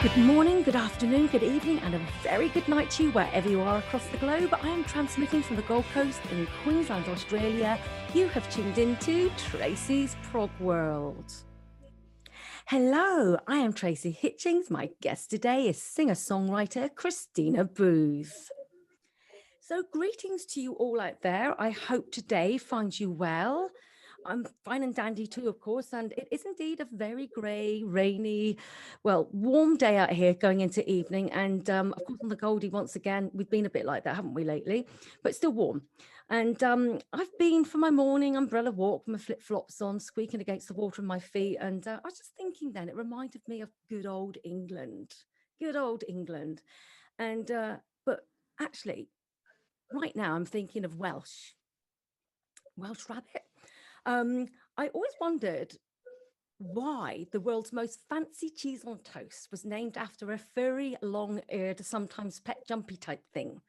Good morning, good afternoon, good evening, and a very good night to you wherever you are across the globe. I am transmitting from the Gold Coast in Queensland, Australia. You have tuned into Tracy's Prog World. Hello, I am Tracy Hitchings. My guest today is singer-songwriter Christina Booth. So greetings to you all out there. I hope today finds you well. I'm fine and dandy too, of course, and it is indeed a very grey, rainy, well, warm day out here going into evening. And of course, on the Goldie, once again, we've been a bit like that, haven't we, lately? But still warm. And I've been for my morning umbrella walk with my flip-flops on, squeaking against the water in my feet. And I was just thinking then, it reminded me of good old England. Good old England. And but actually, right now I'm thinking of Welsh rabbit. I always wondered why the world's most fancy cheese on toast was named after a furry, long-eared, sometimes pet jumpy type thing.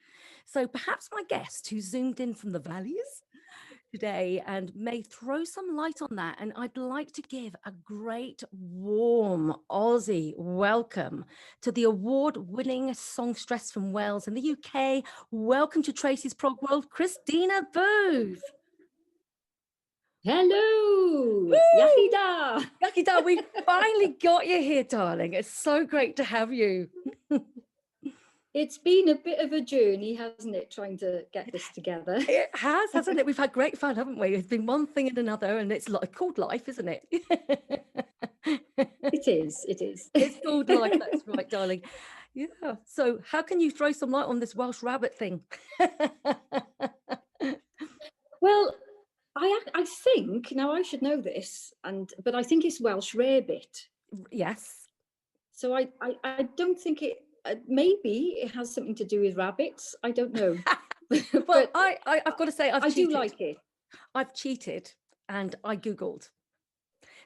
So perhaps my guest who zoomed in from the valleys today and may throw some light on that. And I'd like to give a great, warm Aussie welcome to the award-winning songstress from Wales in the UK. Welcome to Tracy's Prog World, Christina Booth. Hello, Yakida. Yakida, we finally got you here, darling. It's so great to have you. It's been a bit of a journey, hasn't it, trying to get this together? It has, hasn't it? We've had great fun, haven't we? It's been one thing and another, and it's called life, isn't it? It is. It's called life, that's right, darling. Yeah. So how can you throw some light on this Welsh rabbit thing? Well, I think, now I should know this, but I think it's Welsh rarebit. Yes. So I don't think it, maybe it has something to do with rabbits. I don't know. Well, but I've got to say, I do like it. I've cheated and I Googled.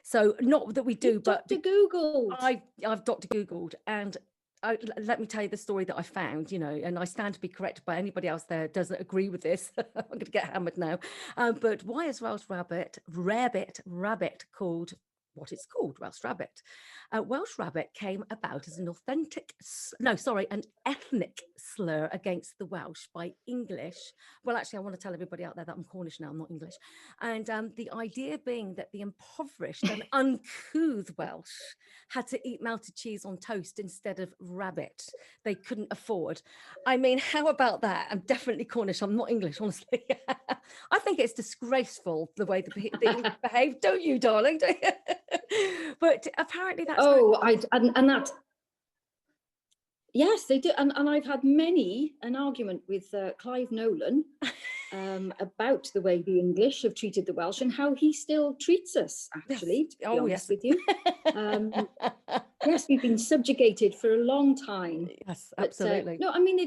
So not that we do, but Dr. Googled. I've Dr. Googled, and let me tell you the story that I found, and I stand to be corrected by anybody else there doesn't agree with this. I'm going to get hammered now. But why is Welsh rabbit called what it's called, Welsh rabbit? Welsh rabbit came about as an an ethnic slur against the Welsh by English. Well, actually, I want to tell everybody out there that I'm Cornish now, I'm not English. And the idea being that the impoverished and uncouth Welsh had to eat melted cheese on toast instead of rabbit. They couldn't afford. I mean, how about that? I'm definitely Cornish. I'm not English, honestly. I think it's disgraceful the way the English behave, don't you, darling? But apparently that's and that, yes, they do. And I've had an argument with Clive Nolan about the way the English have treated the Welsh and how he still treats us, actually, to be honest with you. Yes, we've been subjugated for a long time. Yes, absolutely. No, I mean,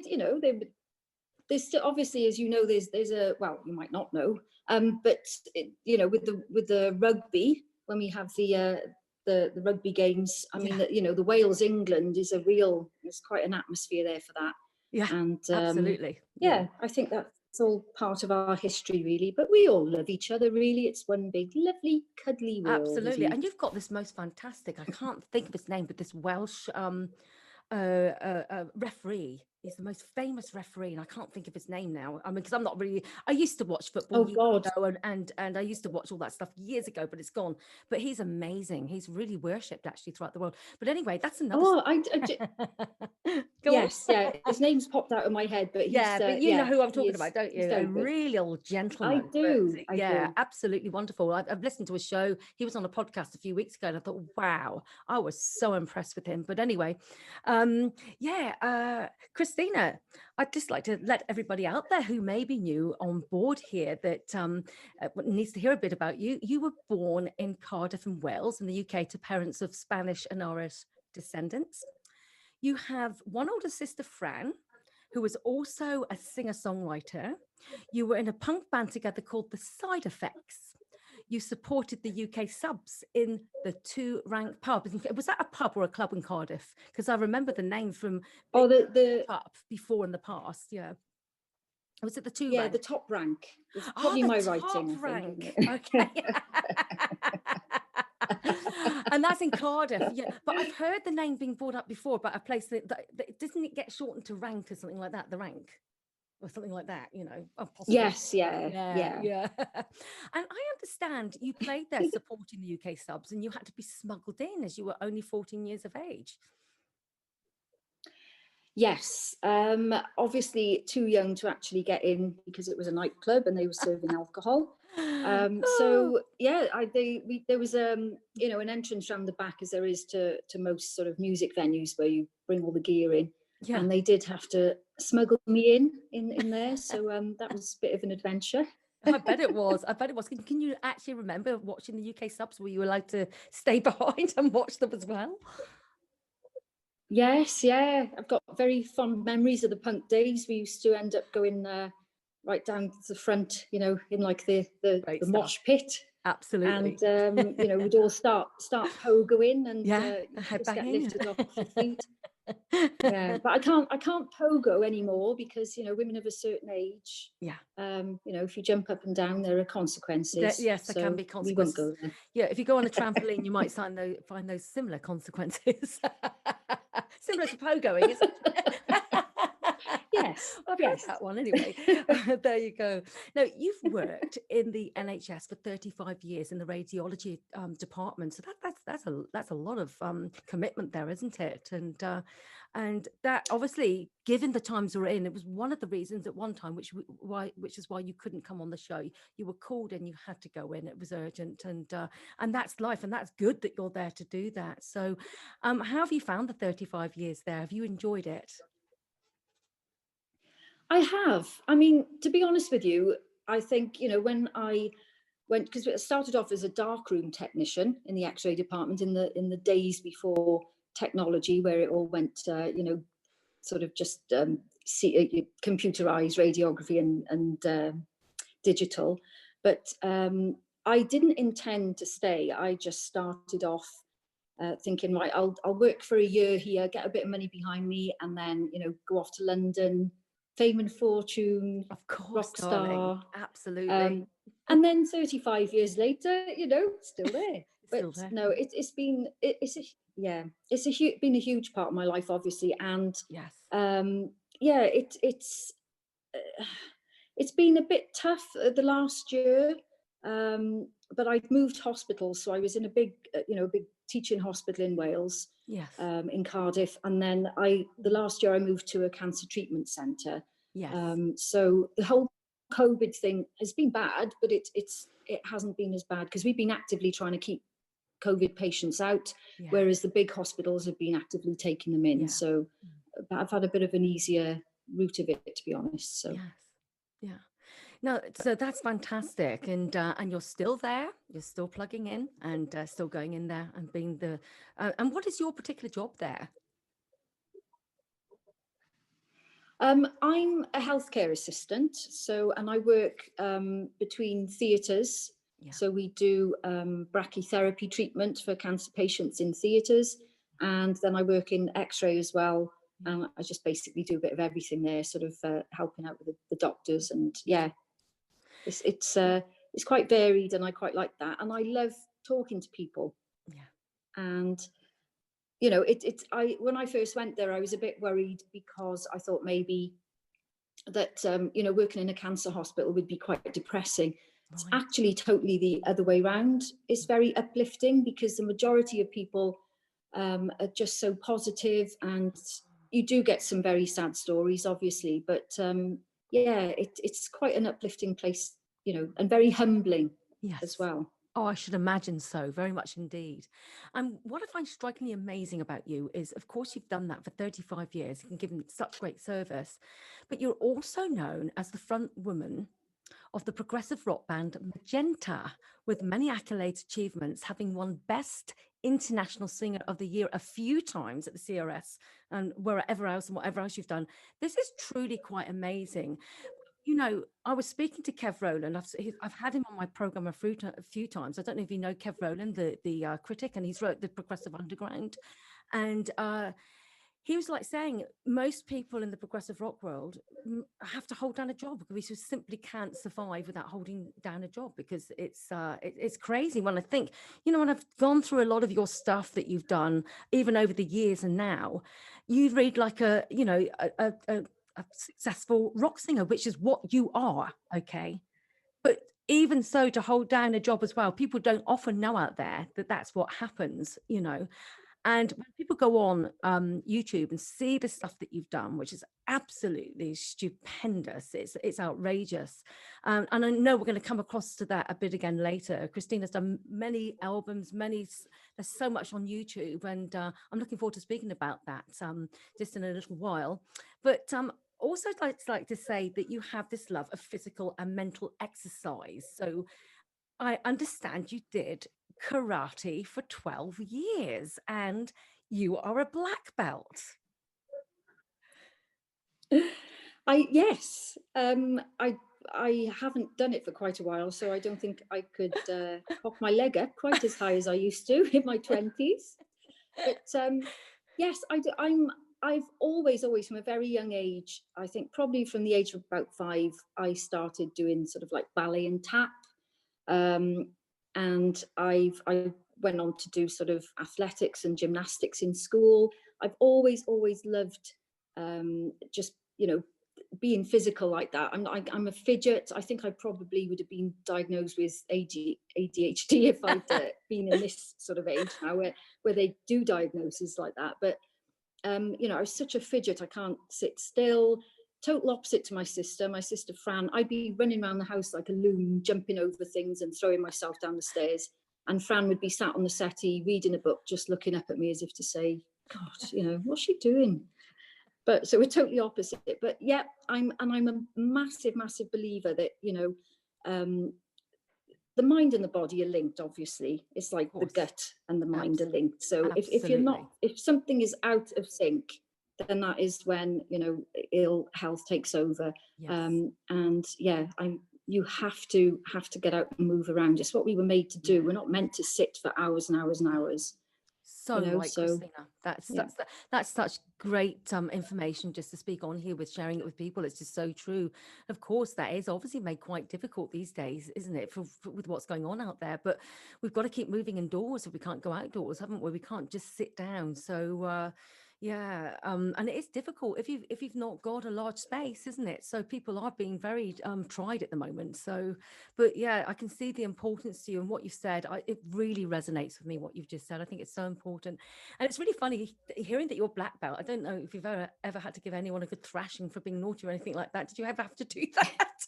there's still, obviously, as you know, there's a, well, you might not know, but with the rugby, when we have the rugby games, I mean, the Wales England is there's quite an atmosphere there for that. Yeah, and absolutely. Yeah, I think that's all part of our history, really. But we all love each other, really. It's one big, lovely, cuddly world. Absolutely. And you've got this most fantastic, I can't think of his name, but this Welsh referee. He's the most famous referee, and I can't think of his name now. I mean, because I'm not really, I used to watch football and I used to watch all that stuff years ago, but it's gone. But he's amazing. He's really worshipped actually throughout the world. But anyway, that's another yes, yeah, his name's popped out of my head, but he's, but you know who I'm talking about, don't you? A really old gentleman. I do. Absolutely wonderful. I've listened to his show. He was on a podcast a few weeks ago, and I thought, wow, I was so impressed with him. But anyway, Christina, I'd just like to let everybody out there who may be new on board here that needs to hear a bit about you. You were born in Cardiff in Wales in the UK to parents of Spanish and Irish descendants. You have one older sister, Fran, who was also a singer-songwriter. You were in a punk band together called The Side Effects. You supported the UK subs in the Two Rank pub. Was that a pub or a club in Cardiff? Because I remember the name from the pub before in the past. Yeah. Was it the Two Rank? Yeah, the Top Rank. It's probably my writing. Rank. Okay. And that's in Cardiff, yeah. But I've heard the name being brought up before about a place that doesn't it get shortened to Rank or something like that, the Rank? Or something like that, you know, possibly. Yes, yeah. Yeah. And I understand you played there supporting the UK subs and you had to be smuggled in as you were only 14 years of age. Yes, obviously too young to actually get in because it was a nightclub and they were serving alcohol. So yeah, there was you know, an entrance around the back as there is to most sort of music venues where you bring all the gear in. Yeah. And they did have to smuggle me in there. So that was a bit of an adventure. I bet it was. Can you actually remember watching the UK subs? Were you allowed to stay behind and watch them as well? Yes, yeah. I've got very fond memories of the punk days. We used to end up going right down to the front, you know, in like the mosh pit. Absolutely. And you know, we'd all start pogoing and just get lifted off your feet. Yeah, but I can't pogo anymore because, you know, women of a certain age. Yeah. You know, if you jump up and down, there are consequences. Yes, there can be consequences. We won't go there. Yeah, if you go on a trampoline, you might find those similar consequences. Similar to pogoing, isn't it? Yes, I've heard that one anyway. There you go. Now, you've worked in the NHS for 35 years in the radiology department, so that's a lot of commitment there, isn't it? And that obviously, given the times we're in, it was one of the reasons at one time, which is why you couldn't come on the show. You were called in, you had to go in. It was urgent, and that's life, and that's good that you're there to do that. So, how have you found the 35 years there? Have you enjoyed it? I have. I mean, to be honest with you, I think, you know, when I went, because it started off as a darkroom technician in the X-ray department in the days before technology, where it all went, you know, sort of just computerized radiography and digital. But I didn't intend to stay. I just started off thinking, right, I'll work for a year here, get a bit of money behind me, and then, you know, go off to London. Fame and fortune, of course, rock star, darling. Absolutely. And then 35 years later, you know, still there. But still there. No, it's been a huge part of my life, obviously, and yes, yeah, it's been a bit tough the last year, but I'd moved hospitals, so I was in a big teaching hospital in Wales. Yes. In Cardiff, and then the last year I moved to a cancer treatment centre. Yes. So the whole COVID thing has been bad, but it hasn't been as bad because we've been actively trying to keep COVID patients out, whereas the big hospitals have been actively taking them in. So I've had a bit of an easier route of it, to be honest. So yeah. No, so that's fantastic, and you're still there. You're still plugging in and still going in there and being the. And what is your particular job there? I'm a healthcare assistant, and I work between theatres. Yeah. So we do brachytherapy treatment for cancer patients in theatres, and then I work in X-ray as well. And I just basically do a bit of everything there, sort of helping out with the doctors, and it's quite varied, and I quite like that, and I love talking to people. Yeah, and you know, when I first went there, I was a bit worried because I thought maybe that you know, working in a cancer hospital would be quite depressing. Right. It's actually totally the other way around. It's very uplifting because the majority of people are just so positive, and you do get some very sad stories, obviously, but it's quite an uplifting place, you know, and very humbling as well. Oh, I should imagine so, very much indeed. And what I find strikingly amazing about you is, of course, you've done that for 35 years and given such great service, but you're also known as the front woman of the progressive rock band Magenta, with many accolades, achievements, having won Best International Singer of the Year a few times at the CRS and whatever else you've done. This is truly quite amazing. You know, I was speaking to Kev Rowland. I've had him on my program a few times. I don't know if you know Kev Rowland, the critic, and he's wrote the Progressive Underground. And he was like saying most people in the progressive rock world have to hold down a job because we just simply can't survive without holding down a job, because it's crazy when I think, you know, when I've gone through a lot of your stuff that you've done, even over the years, and now you read like a, you know, a successful rock singer, which is what you are. Okay. But even so, to hold down a job as well, people don't often know out there that that's what happens, you know. And when people go on YouTube and see the stuff that you've done, which is absolutely stupendous, it's outrageous. And I know we're going to come across to that a bit again later. Christina's done many albums, there's so much on YouTube, and I'm looking forward to speaking about that just in a little while. But also I'd like to say that you have this love of physical and mental exercise. So I understand you did karate for 12 years and you are a black belt. Yes, I haven't done it for quite a while, so I don't think I could pop my leg up quite as high as I used to in my 20s. But yes, I've always from a very young age, I think probably from the age of about 5, I started doing sort of like ballet and tap. And I went on to do sort of athletics and gymnastics in school. I've always loved just, you know, being physical like that. I'm a fidget. I think I probably would have been diagnosed with ADHD if I'd been in this sort of age now where they do diagnoses like that. But you know, I was such a fidget. I can't sit still. Total opposite to my sister Fran. I'd be running around the house like a loon, jumping over things and throwing myself down the stairs. And Fran would be sat on the settee reading a book, just looking up at me as if to say, God, you know, what's she doing? But so we're totally opposite. But yeah, I'm a massive believer that, you know, the mind and the body are linked. Obviously, it's like the gut and the mind are linked. So if you're not, if something is out of sync, then that is when, you know, ill health takes over. Yes. And yeah, you have to get out and move around. It's what we were made to do. We're not meant to sit for hours and hours and hours. So you know, right, Christina, that's such great information just to speak on here with sharing it with people. It's just so true. Of course, that is obviously made quite difficult these days, isn't it, with what's going on out there? But we've got to keep moving indoors if we can't go outdoors, haven't we? We can't just sit down. So yeah, and it is difficult if you've not got a large space, isn't it? So people are being very tried at the moment. So, but yeah, I can see the importance to you and what you've said. It really resonates with me what you've just said. I think it's so important, and it's really funny hearing that you're black belt. I don't know if you've ever had to give anyone a good thrashing for being naughty or anything like that. Did you ever have to do that?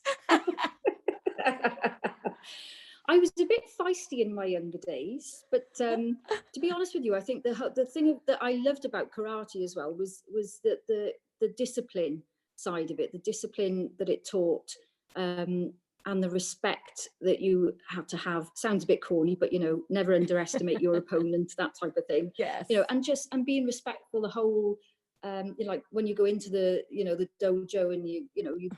I was a bit feisty in my younger days, but to be honest with you, I think the thing that I loved about karate as well was that the discipline side of it, the discipline that it taught, and the respect that you had to have. Sounds a bit corny, but you know, never underestimate your opponent, that type of thing. Yes. You know, and being respectful the whole. You know, like when you go into the, you know, the dojo and you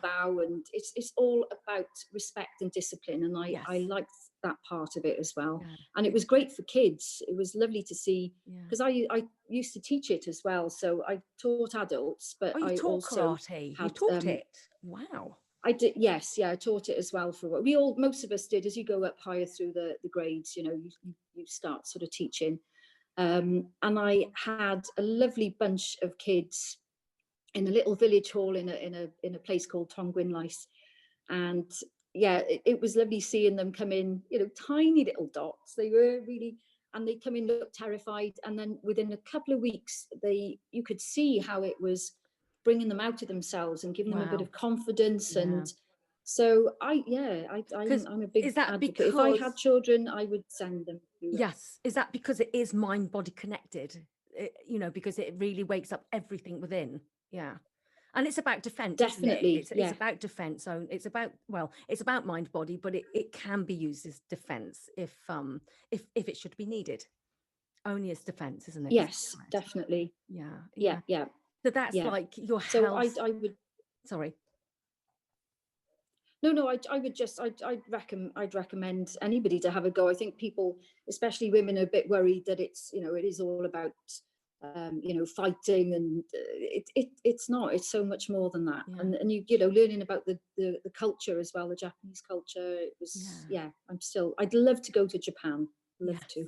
bow, and it's all about respect and discipline, and I liked that part of it as well. Yeah. And it was great for kids. It was lovely to see, because I used to teach it as well, so I taught adults, but you I taught also karate. You taught it. Wow. I did, yes, yeah, I taught it as well for what most of us did. As you go up higher through the grades, you know, you start sort of teaching. And I had a lovely bunch of kids in a little village hall in a place called Tongwynlais, and yeah, it was lovely seeing them come in. You know, tiny little dots. They were really, and they come in, look terrified, and then within a couple of weeks, you could see how it was bringing them out of themselves and giving them a bit of confidence. And so I'm a big advocate. If I had children, I would send them to that. Yes. Is that because it is mind body connected? You know, because it really wakes up everything within. Yeah. And it's about defense. Definitely. Isn't it? It's about defense. So it's about mind body, but it can be used as defense if it should be needed. Only as defense, isn't it? Yes, definitely. Yeah. So that's like your health. So I would. Sorry. No, I'd recommend anybody to have a go. I think people, especially women, are a bit worried that it's, you know, it is all about fighting, and it's not. It's so much more than that. Yeah. And you know, learning about the culture as well, the Japanese culture. It was I'd love to go to Japan. Love to.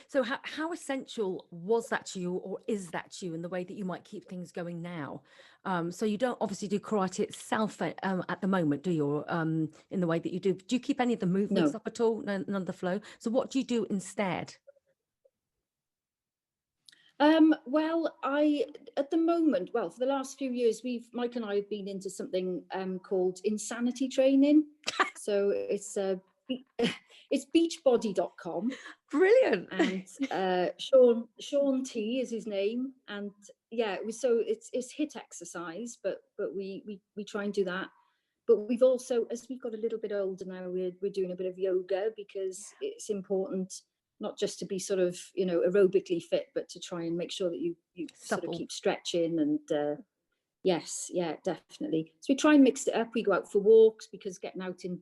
So how essential was that to you, or is that to you, in the way that you might keep things going now? So you don't obviously do karate itself at the moment, do you? Or, in the way that you do. Do you keep any of the movements up at all? None of the flow. So what do you do instead? Well, at the moment, for the last few years, Mike and I have been into something called insanity training. So it's beachbody.com. Brilliant. And Sean T is his name. And it's HIIT exercise, but we try and do that. But we've also, as we've got a little bit older now, we're doing a bit of yoga, because it's important not just to be sort of, aerobically fit, but to try and make sure that you sort of keep stretching. And definitely. So we try and mix it up. We go out for walks, because getting out in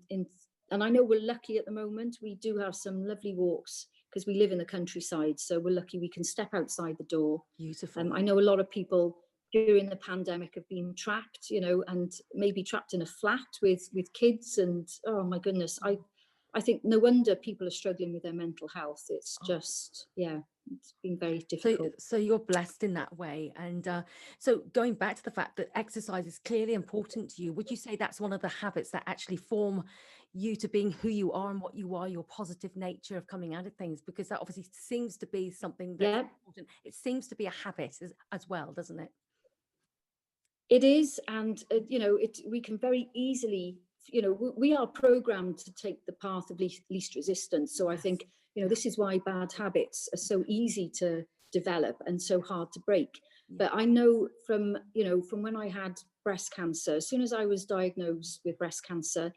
and I know we're lucky at the moment. We do have some lovely walks, because we live in the countryside. So we're lucky we can step outside the door. Beautiful. I know a lot of people during the pandemic have been trapped, and maybe trapped in a flat with kids. And oh my goodness, I think no wonder people are struggling with their mental health. It's just, it's been very difficult. So you're blessed in that way. And so going back to the fact that exercise is clearly important to you, would you say that's one of the habits that actually form you to being who you are and what you are, your positive nature of coming out of things? Because that obviously seems to be something that's important. It seems to be a habit as well, doesn't it? It is. And, we can very easily, we are programmed to take the path of least resistance. So I think, this is why bad habits are so easy to develop and so hard to break. But I know from when I had breast cancer, as soon as I was diagnosed with breast cancer,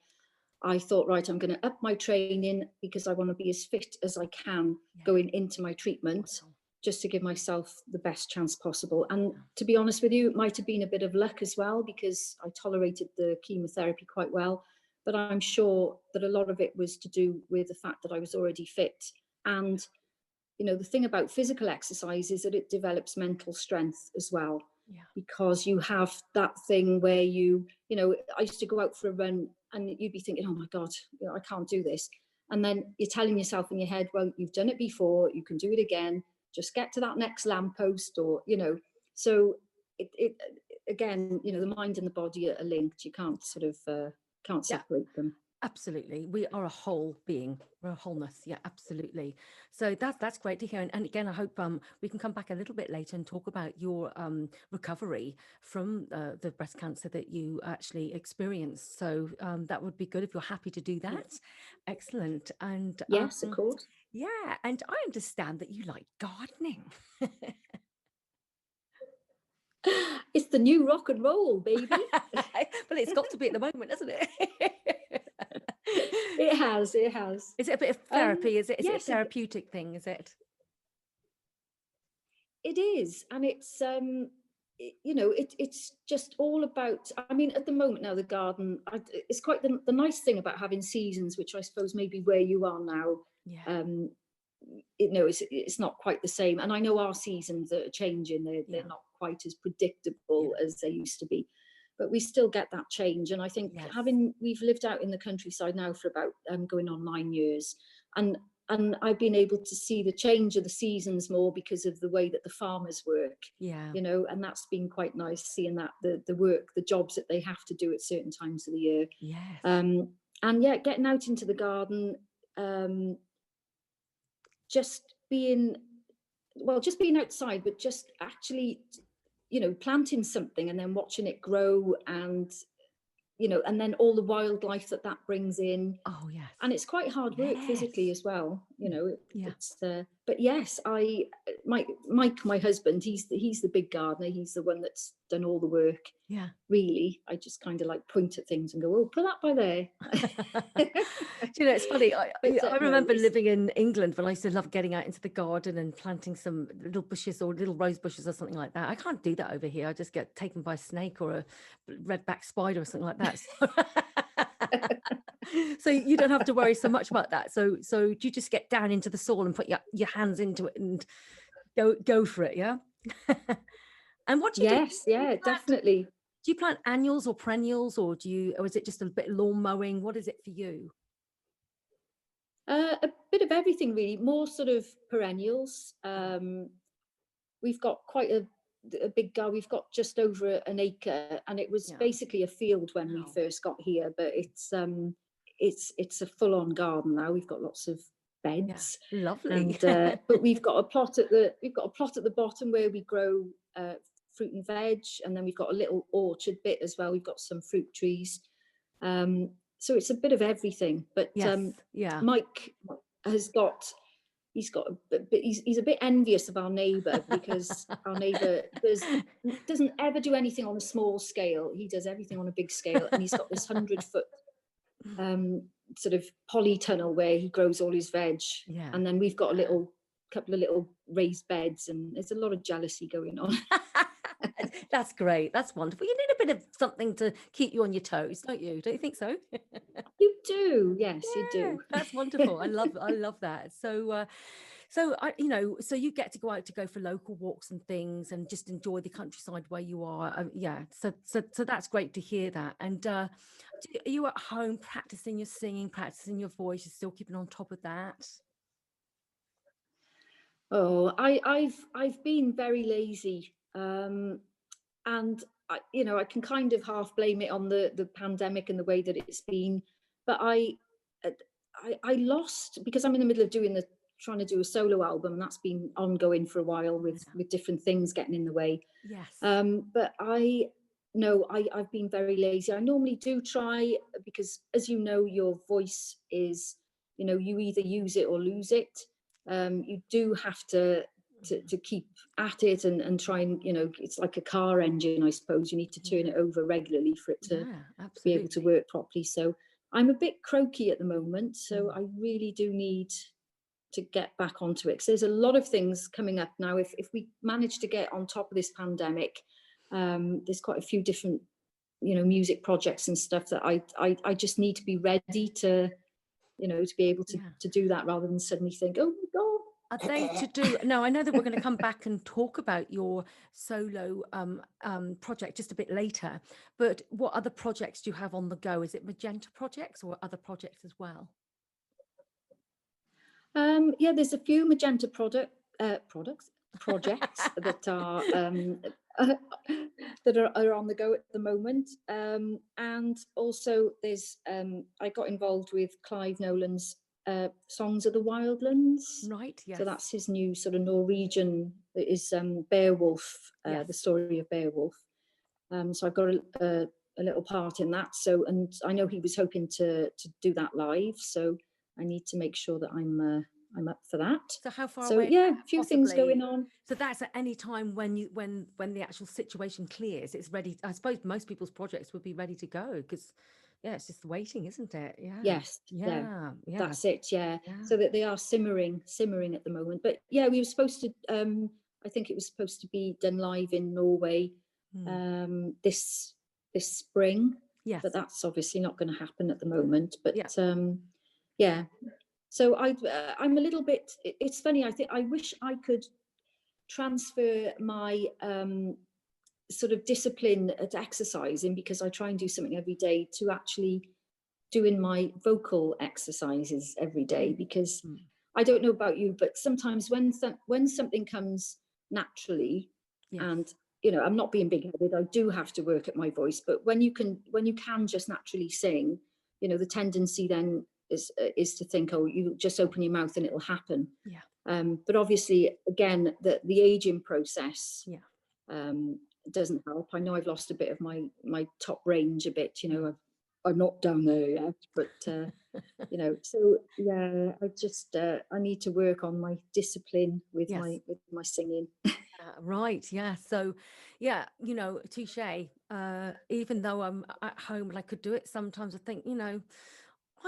I thought, right, I'm going to up my training, because I want to be as fit as I can going into my treatment, just to give myself the best chance possible. And to be honest with you, it might have been a bit of luck as well, because I tolerated the chemotherapy quite well. But I'm sure that a lot of it was to do with the fact that I was already fit. And, the thing about physical exercise is that it develops mental strength as well. Because you have that thing where I used to go out for a run, and you'd be thinking, oh my God, I can't do this. And then you're telling yourself in your head, well, you've done it before, you can do it again. Just get to that next lamppost, or, so it again, the mind and the body are linked. You can't sort of, can't separate them. Absolutely. We are a whole being. We're a wholeness. Yeah, absolutely. So that's great to hear. And again, I hope we can come back a little bit later and talk about your recovery from the breast cancer that you actually experienced. So that would be good if you're happy to do that. Excellent. And yes, of course. Yeah. And I understand that you like gardening. It's the new rock and roll, baby. Well, it's got to be at the moment, hasn't it? It has. Is it a bit of therapy? Is it a therapeutic thing? Is it? It is. And it's, it's just all about, I mean, at the moment now, the garden, it's quite the nice thing about having seasons, which I suppose maybe where you are now, it's not quite the same. And I know our seasons are changing. They're not quite as predictable as they used to be, but we still get that change. And I think we've lived out in the countryside now for about going on 9 years, and I've been able to see the change of the seasons more because of the way that the farmers work. And that's been quite nice, seeing that the work, the jobs that they have to do at certain times of the year. And getting out into the garden, just being outside, but just actually, planting something and then watching it grow, and and then all the wildlife that brings in. Oh yes. And it's quite hard work physically as well, it's but yes, Mike, my husband, he's the big gardener. He's the one that's done all the work. Really, I just kind of like point at things and go, oh, put that by there. It's funny, I remember living in England when I used to love getting out into the garden and planting some little bushes or little rose bushes or something like that. I can't do that over here. I just get taken by a snake or a redback spider or something like that. So you don't have to worry so much about that. So do you just get down into the soil and put your hands into it and go for it? And what do you do? Yes, yeah, definitely. Do you plant annuals or perennials, or or is it just a bit of lawn mowing? What is it for you? A bit of everything really, more sort of perennials. Uh-huh. We've got quite a big garden. We've got just over an acre, and it was Yeah. basically a field when we Wow. first got here, but it's a full-on garden now. We've got lots of Yeah. beds, Lovely. and but we've got a plot at the bottom where we grow fruit and veg, and then we've got a little orchard bit as well. We've got some fruit trees. So it's a bit of everything. But Yes. Yeah. Mike has got he's got he's a bit envious of our neighbour, because our neighbour doesn't ever do anything on a small scale. He does everything on a big scale, and he's got this 100-foot sort of polytunnel where he grows all his veg. Yeah. And then we've got a couple of little raised beds, and there's a lot of jealousy going on. That's great. That's wonderful. You need a bit of something to keep you on your toes, don't you? Don't you think so? You do, yes, you Yeah, do. that's wonderful. I love that. So you get to go out to go for local walks and things, and just enjoy the countryside where you are. Yeah. So that's great to hear that. And are you at home practicing your singing, practicing your voice? You're still keeping on top of that? Oh, I've been very lazy, and I can kind of half blame it on the pandemic and the way that it's been. But uh, I lost, because I'm in the middle of trying to do a solo album, and that's been ongoing for a while with Yeah. different things getting in the way. Yes. But I no, I've been very lazy. I normally do try, because, as you know, your voice is, you either use it or lose it. You do have to keep at it, and try, and it's like a car engine, I suppose. You need to turn Yeah. it over regularly for it to Yeah. be able to Absolutely. work properly. So I'm a bit croaky at the moment, so Mm. I really do need to get back onto it, because there's a lot of things coming up now. If we manage to get on top of this pandemic, there's quite a few different music projects and stuff that I just need to be ready to be able to Yeah. to do that, rather than suddenly think, oh my god. Are they to do? No, I know that we're going to come back and talk about your solo project just a bit later. But what other projects do you have on the go? Is it Magenta projects or other projects as well? Yeah, there's a few Magenta projects that are are on the go at the moment. And also there's I got involved with Clive Nolan's Songs of the Wildlands. Right. So Yes. that's his new sort of Norwegian, that is Beowulf, Yes. the story of Beowulf. So I've got a little part in that. So, and I know he was hoping to do that live. So I need to make sure that I'm up for that. So how far So away is yeah, that a few things possibly? going on. So that's at any time when when the actual situation clears, it's ready. I suppose most people's projects would be ready to go because, yeah, it's just waiting, isn't it? Yeah. Yes, yeah, Yeah. Yeah. that's it. Yeah, Yeah. so that they are simmering at the moment. But yeah, we were supposed to. I think it was supposed to be done live in Norway Mm. this spring, Yes. but that's obviously not going to happen at the moment. But Yeah. yeah. So I'm a little bit. It's funny. I think I wish I could transfer my sort of discipline at exercising, because I try and do something every day, to actually doing my vocal exercises every day. Because Mm. I don't know about you, but sometimes when something comes naturally, Yes. and I'm not being big-headed, I do have to work at my voice. But when you can just naturally sing, the tendency then is to think, oh, you just open your mouth and it'll happen. Yeah. But obviously, again, the aging process Yeah. doesn't help. I know I've lost a bit of my top range a bit. I'm not down there yet, but So yeah, I need to work on my discipline with Yes. my singing. Right. Yeah. So, yeah, touche. Even though I'm at home and I could do it, sometimes I think, I'm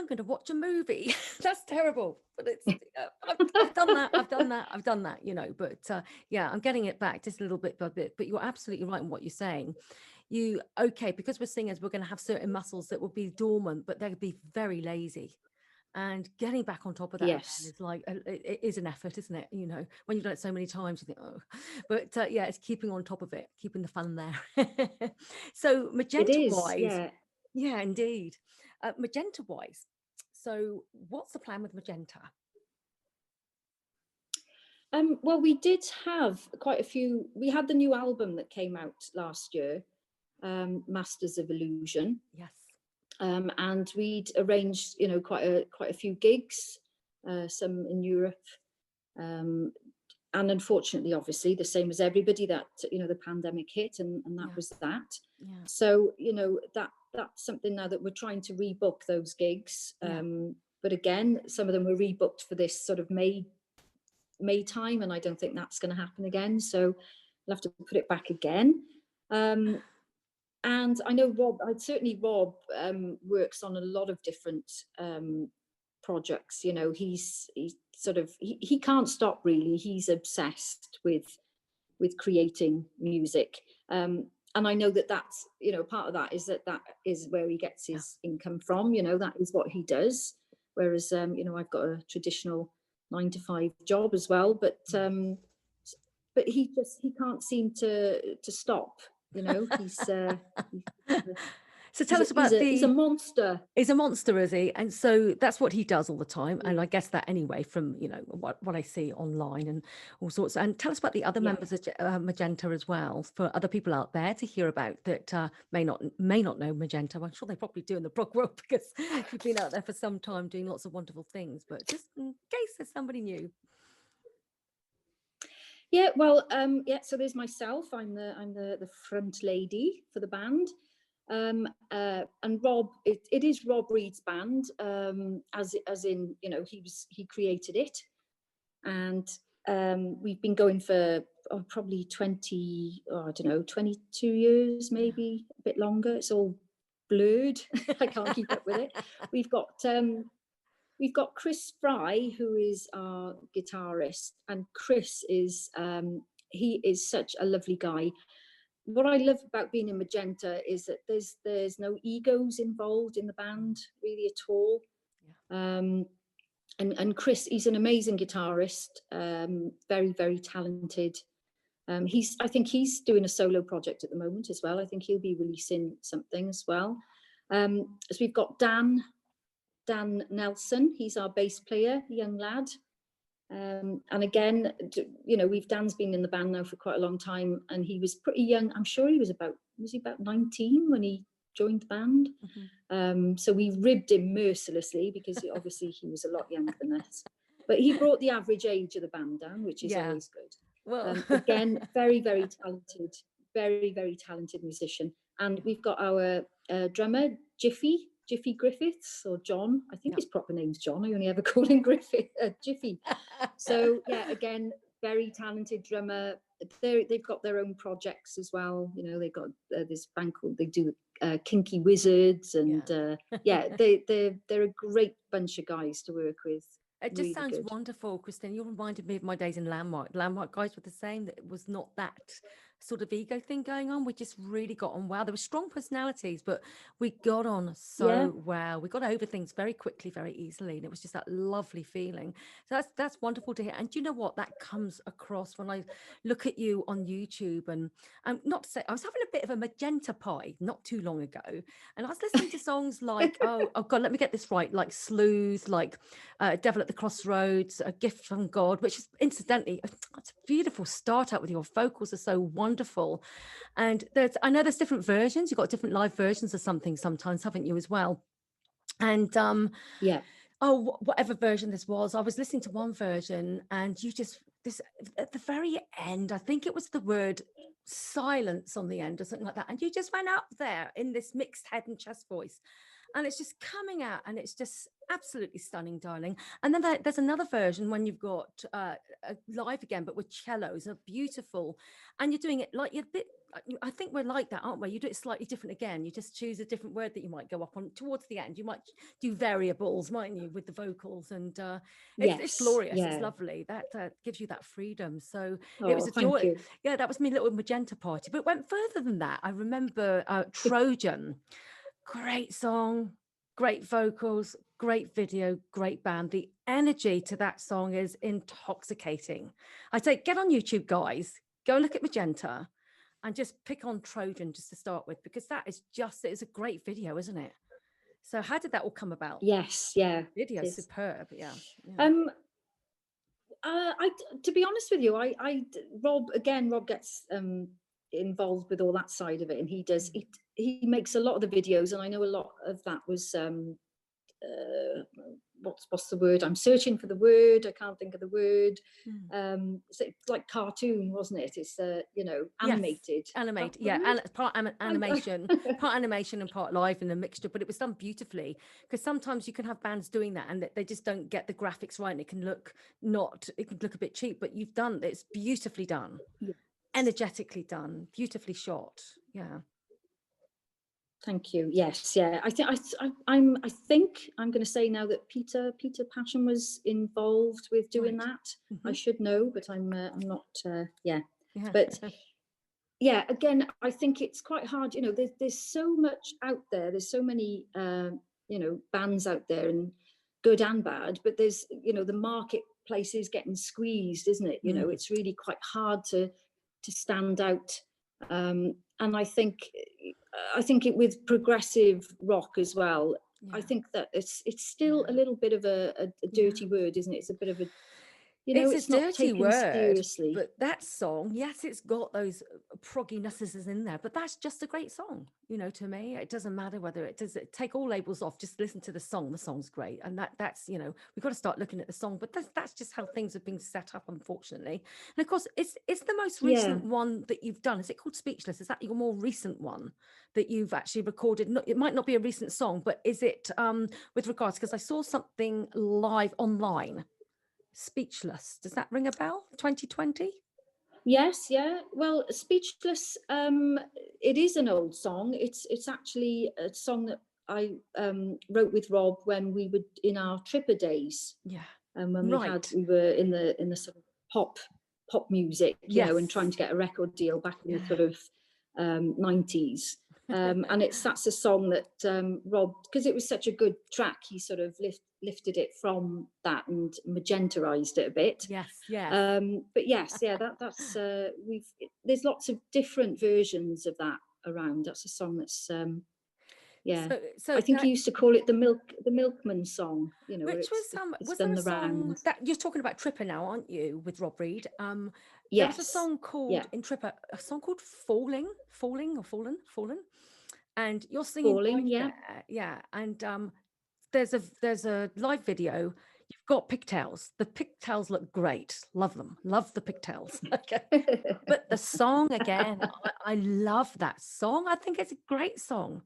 going to watch a movie. That's terrible, but it's I've done that. I've done that. I've done that. But yeah, I'm getting it back just a little bit by bit. But you're absolutely right in what you're saying. Because we're singers, we're going to have certain muscles that will be dormant, but they'll be very lazy. And getting back on top of that again Yes, is like, it is an effort, isn't it? You know, when you've done it so many times, you think, oh, but yeah, it's keeping on top of it, keeping the fun there. So it Magenta is. wise, Yeah. yeah, indeed. Magenta wise, so what's the plan with Magenta? Well, we did have quite a few. We had the new album that came out last year, Masters of Illusion, Yes. and we'd arranged, quite a few gigs, some in Europe, um, and unfortunately, obviously, the same as everybody, that the pandemic hit, and that Yeah. was that. Yeah. So that's something now that we're trying to rebook those gigs. Yeah. But again, some of them were rebooked for this sort of May time, and I don't think that's going to happen again. So we'll have to put it back again. And I know Rob, Rob works on a lot of different projects. He's sort of, he can't stop really. He's obsessed with creating music. And I know that that's, part of that is where he gets his income from. That is what he does. Whereas, I've got a traditional 9 to 5 job as well, but he can't seem to stop. He's So tell us about he's a monster. He's a monster, is he? And so that's what he does all the time. And I guess that anyway, from what I see online and all sorts. And tell us about the other Yeah. members of Magenta as well, for other people out there to hear about that may not know Magenta. I'm sure they probably do in the prog world, because you've been out there for some time doing lots of wonderful things. But just in case there's somebody new. Yeah, well, so there's myself. I'm the front lady for the band. And Rob, it is Rob Reed's band, as in, he created it. And we've been going for probably 22 years, maybe a bit longer. It's all blurred. I can't keep up with it. We've got Chris Fry, who is our guitarist, and Chris is he is such a lovely guy. What I love about being in Magenta is that there's no egos involved in the band really at all. Yeah. And Chris, he's an amazing guitarist, very, very talented. I think he's doing a solo project at the moment as well. I think he'll be releasing something as well. So we've got Dan Nelson. He's our bass player, young lad. And again, Dan's been in the band now for quite a long time, and he was pretty young. I'm sure he was about 19 when he joined the band. Mm-hmm. So we ribbed him mercilessly, because obviously he was a lot younger than us. But he brought the average age of the band down, which is always good. Well, again, very, very talented, very, very talented musician. And we've got our drummer, Jiffy Griffiths, or John. I think his proper name's John. I only ever call him Jiffy. So yeah, again, very talented drummer. They've got their own projects as well. They've got this band called, they do Kinky Wizards, and they're a great bunch of guys to work with. It just sounds wonderful, Christina. You reminded me of my days in Landmark. Landmark guys were the same. That it was not that sort of ego thing going on. We just really got on well. There were strong personalities, but we got on so well. We got over things very quickly, very easily, and it was just that lovely feeling. So that's wonderful to hear. And do you know what? That comes across when I look at you on YouTube. And not to say, I was having a bit of a Magenta pie not too long ago, and I was listening to songs like oh God, let me get this right, like Sleuth, like Devil at the Crossroads, A Gift from God, which is incidentally, it's a beautiful start out with your vocals are so wonderful. And I know there's different versions. You've got different live versions of something sometimes, haven't you, as well? And whatever version this was, I was listening to one version, and this at the very end, I think it was the word silence on the end or something like that, and you just went up there in this mixed head and chest voice, and it's just coming out, and it's just absolutely stunning, darling. And then there's another version when you've got live again, but with cellos, beautiful, and you're doing it like you're a bit, I think we're like that, aren't we? You do it slightly different again. You just choose a different word that you might go up on towards the end. You might do variables, mightn't you, with the vocals? And it's glorious. It's lovely. That gives you that freedom. So it was a joy. Yeah, that was my little Magenta party. But it went further than that. I remember Trojan. Great song, great vocals, Great video, great band. The energy to that song is intoxicating. I say, get on YouTube, guys. Go look at Magenta and just pick on Trojan just to start with, because that is just, it's a great video, isn't it? So how did that all come about? Yes, yeah. Video it is. superb, yeah. To be honest with you, Rob gets involved with all that side of it, and he makes a lot of the videos, and I know a lot of that was what's the word? I'm searching for the word. I can't think of the word. It's like cartoon, wasn't it? It's animated. Yes, animated, yeah, and part animation, part animation and part live in a mixture. But it was done beautifully, because sometimes you can have bands doing that and they just don't get the graphics right, and it can look a bit cheap. But it's beautifully done, yes. Energetically done, beautifully shot. Yeah. Thank you. Yes, yeah. I think I'm going to say now that Peter Passion was involved with doing that. I should know, but I'm not. Yeah. But yeah, again, I think it's quite hard. There's so much out there. There's so many bands out there, and good and bad. But there's the marketplace is getting squeezed, isn't it? It's really quite hard to stand out. And I think it with progressive rock as well. Yeah. I think that it's still a little bit of a dirty word, isn't it? It's a bit of a it's not dirty taken word, seriously. but that song, yes, it's got those progginesses in there, but that's just a great song. To me, it doesn't matter whether it does. Take all labels off. Just listen to the song. The song's great, and that's we've got to start looking at the song. But that's just how things have been set up, unfortunately. And of course, it's the most recent one that you've done. Is it called Speechless? Is that your more recent one that you've actually recorded? It might not be a recent song, but is it with regards? Because I saw something live online. Speechless, does that ring a bell? 2020? Yes, yeah. Well, Speechless, it is an old song. It's actually a song that I wrote with Rob when we were in our Tripper days. Yeah. And when we were in the sort of pop music, and trying to get a record deal back in the sort of 90s. And that's a song that Rob, because it was such a good track, he sort of lifted it from that and Magentaized it a bit. Yes. But yes, yeah, that's there's lots of different versions of that around. That's a song that's so I think he used to call it the Milkman song, which was there a song that you're talking about Tripper now, aren't you, with Rob Reed? There was a song called in Tripper, a song called Fallen, and you're singing Falling, yeah, and there's a live video. You've got pigtails. The pigtails look great. Love them. Love the pigtails. Okay. But the song again, I love that song. I think it's a great song.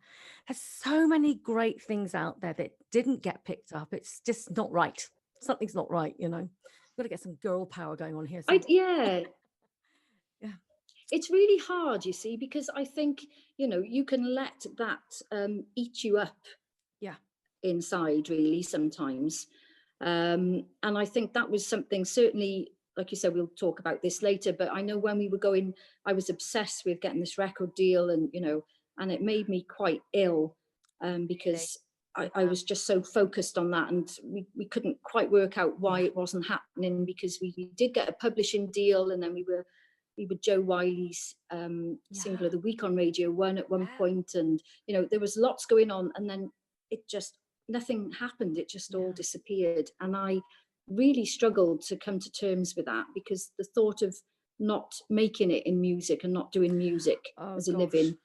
There's so many great things out there that didn't get picked up. It's just not right. Something's not right, We've got to get some girl power going on here. Yeah. It's really hard, you see, because I think, you can let that eat you up. Yeah. Inside, really, sometimes. And I think that was something, certainly, like you said, we'll talk about this later, but I know when we were going, I was obsessed with getting this record deal, and and it made me quite ill, because I was just so focused on that, and we couldn't quite work out why it wasn't happening, because we did get a publishing deal, and then we were Joe Wiley's single of the week on Radio 1 at one point, and there was lots going on, and then it just nothing happened. It just all disappeared, and I really struggled to come to terms with that, because the thought of not making it in music and not doing music as a living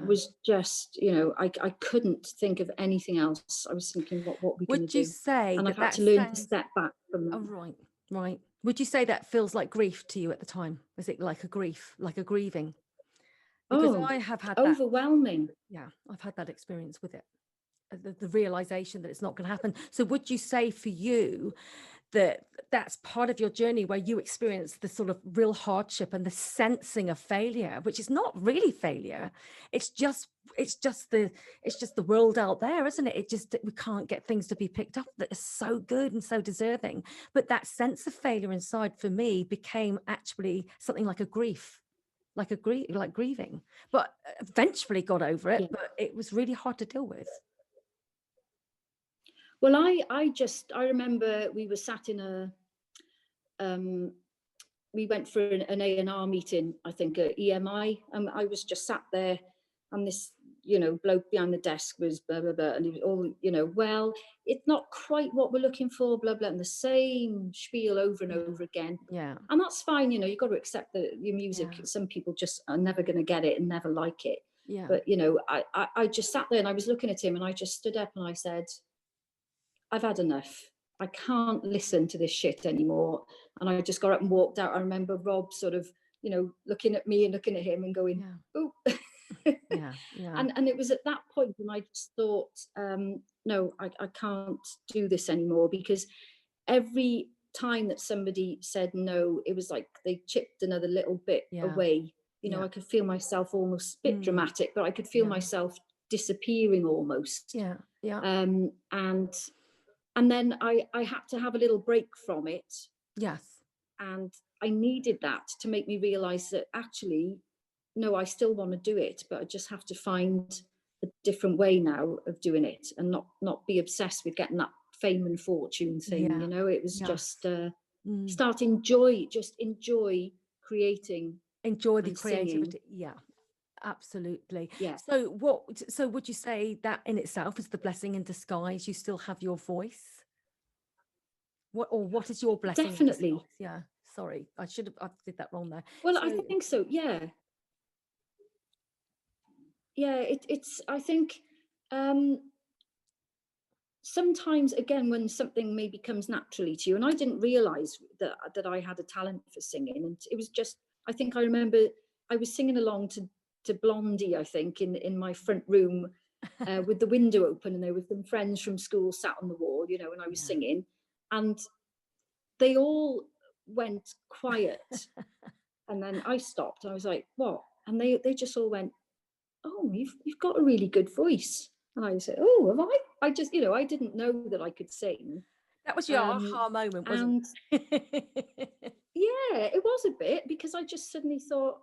was just, I couldn't think of anything else. I was thinking, what we can do. Would you say and I've had to learn to step back from that. Oh, right. Would you say that feels like grief to you at the time? Is it like a grief, like a grieving? Because I have had overwhelming. I've had that experience with it. The realization that it's not going to happen. So would you say for you that that's part of your journey, where you experience the sort of real hardship and the sensing of failure, which is not really failure? It's just the world out there, isn't it? We can't get things to be picked up that are so good and so deserving. But that sense of failure inside, for me, became actually something like a grief, like grieving, but eventually got over it. But it was really hard to deal with. Well, I remember we were sat in we went for an A&R meeting, I think at EMI, and I was just sat there, and this, bloke behind the desk was blah, blah, blah, and it was all, well, it's not quite what we're looking for, blah, blah, and the same spiel over and over again. Yeah. And that's fine, you've got to accept that your music, some people just are never going to get it and never like it. Yeah. But, I just sat there and I was looking at him and I just stood up and I said, I've had enough. I can't listen to this shit anymore. And I just got up and walked out. I remember Rob sort of, looking at me and looking at him and going, oh. Yeah. And it was at that point when I just thought, no, I can't do this anymore, because every time that somebody said no, it was like they chipped another little bit away. I could feel myself almost a bit dramatic, but I could feel myself disappearing almost. Yeah. And then I had to have a little break from it. Yes. And I needed that to make me realize that actually, no, I still want to do it, but I just have to find a different way now of doing it, and not be obsessed with getting that fame and fortune thing. It was just enjoy creating, enjoy the creativity. Yeah, absolutely. Yeah. So would you say that in itself is the blessing in disguise? You still have your voice. What is your blessing? Definitely. Yeah. Sorry, I did that wrong there. Well, I think so. Yeah. Yeah. It's. I think. Sometimes, again, when something maybe comes naturally to you, and I didn't realize that I had a talent for singing, and it was just. I think I remember I was singing along to Blondie, I think, in my front room with the window open, and there were some friends from school sat on the wall, and I was singing, and they all went quiet. And then I stopped. I was like, what? And they just all went, oh, you've got a really good voice. And I said, oh, have I? I just, I didn't know that I could sing. That was your aha moment, wasn't it? Yeah, it was a bit, because I just suddenly thought,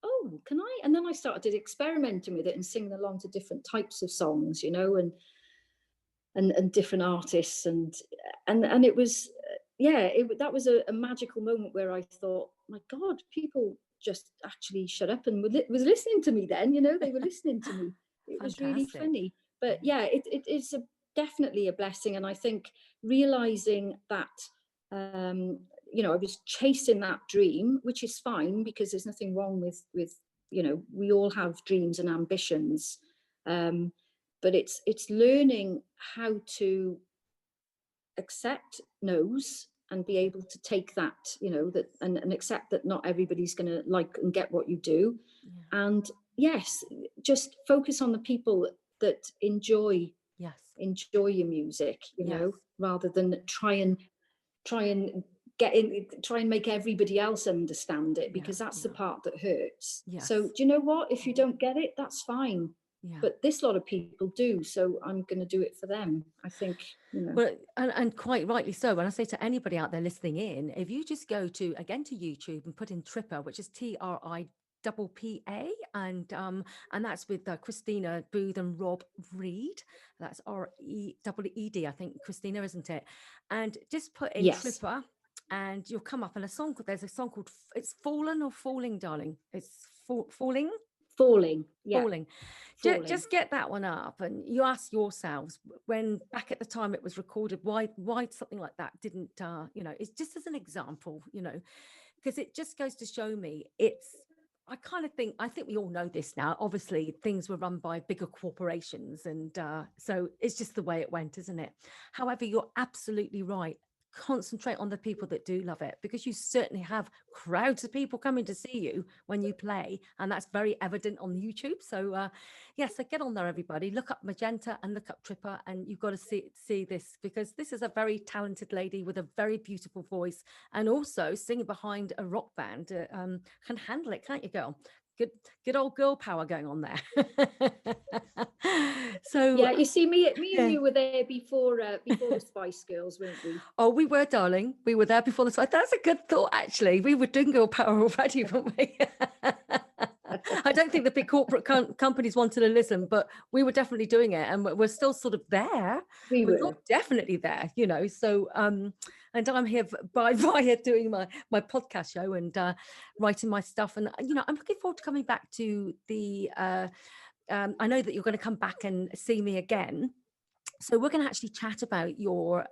oh, can I? And then I started experimenting with it and singing along to different types of songs, and different artists, and it was, that was a magical moment where I thought, my God, people just actually shut up and was listening to me then, they were listening to me. It was really funny. But yeah, it is definitely a blessing. And I think realizing that, I was chasing that dream, which is fine, because there's nothing wrong with we all have dreams and ambitions. But it's learning how to accept no's and be able to take that, that and accept that not everybody's going to like and get what you do. And yes, just focus on the people that enjoy your music, rather than try and make everybody else understand it, because that's the part that hurts. So do you know what? If you don't get it, that's fine. But this lot of people do, so I'm going to do it for them, I think. Well, and quite rightly so. When I say to anybody out there listening in, if you just go to YouTube and put in Trippa, which is TRIPPA, and that's with Christina Booth and Rob Reed. That's REED, I think, Christina, isn't it? And just put in Trippa, and you'll come up in there's a song called, it's Fallen or Falling, darling. It's Falling. Yeah. Falling. Just get that one up, and you ask yourselves, when back at the time it was recorded, why something like that didn't it's just as an example, because it just goes to show me I think we all know this now. Obviously things were run by bigger corporations, and so it's just the way it went, isn't it? However, you're absolutely right. Concentrate on the people that do love it, because you certainly have crowds of people coming to see you when you play, and that's very evident on YouTube. So so get on there, everybody. Look up Magenta and look up Trippa, and you've got to see this, because this is a very talented lady with a very beautiful voice, and also singing behind a rock band. Can handle it, can't you, girl? Good old girl power going on there. So yeah, you see, me and you were there before the Spice Girls, weren't we? Oh, we were, darling. We were there before the Spice. That's a good thought, actually. We were doing girl power already, weren't we? I don't think the big corporate companies wanted to listen, but we were definitely doing it, and we're still sort of there. We're not definitely there, you know. So, and I'm here by doing my podcast show and writing my stuff, and you know, I'm looking forward to coming back to the. I know that you're going to come back and see me again, so we're going to actually chat about your